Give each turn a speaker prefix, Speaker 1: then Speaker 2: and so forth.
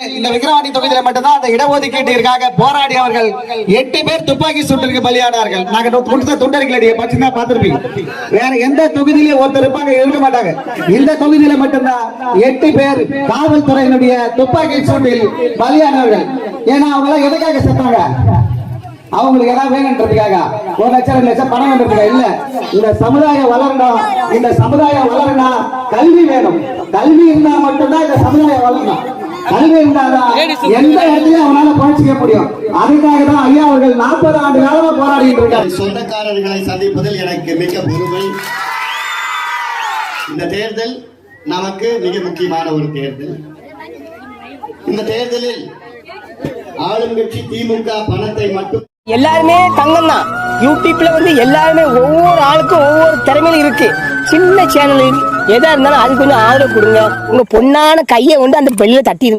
Speaker 1: இந்த விக்கிரவாண்டி தொகுதியில மட்டும்தான் அந்த இடஒதுக்கீட்டிற்காக போராடியவர்கள் 8 பேர் துப்பாக்கி சூட்டிற்கு பலியானார்கள். நாங்க கொடுத்த துண்டறிக்கை பச்சுன்னா பார்த்திருப்பீங்க. வேற எந்த தொகுதியிலும் ஒருத்தர் இருப்பாங்க இருக்க மாட்டாங்க. இந்த தொகுதியில மட்டும்தான் 8 பேர் காவல்துறையினுடைய துப்பாக்கி சூட்டில் பலியானவர்கள். ஏன்னா அவங்க எல்லாம் எதுக்காக செத்தாங்க? அவங்களுக்கு ஏதாவது வேணுன்றதுக்காக 1 லட்சம் 2 லட்சம் பணம் வேணுன்றதுக்காக இல்ல. இந்த சமுதாயம் வளரணும். இந்த சமுதாயம் வளரனா கல்வி வேணும். கல்வி இருந்தா மட்டும்தான் இந்த சமுதாயம் வளரணும். கல்வி இருந்தாதான் எந்த இடத்துலயும் அவனால பழிச்சிக்க முடியும். அதுக்காக தான் ஐயா அவர்கள் 40 ஆண்டு காலமா போராடிட்டு இருக்காரு.
Speaker 2: சொந்தக்காரர்களை சந்திப்பதில் எனக்கு மிக பெருமை. இந்த தேர்தல் நமக்கு மிக முக்கியமான ஒரு தேர்தல். இந்த தேர்தலில் ஆளும் கட்சி திமுக பணத்தை மட்டும்
Speaker 3: எல்லாருமே தங்கம் தான். யூடியூப்ல எல்லாருமே ஒவ்வொரு ஆளுக்கும் ஒவ்வொரு திறமையிலும் இருக்கு. சின்ன சேனல் எதா இருந்தாலும் அது கொஞ்சம் ஆதரவு கொடுங்க. உங்க பொண்ணான கையை கொண்டு அந்த பெல்ல தட்டி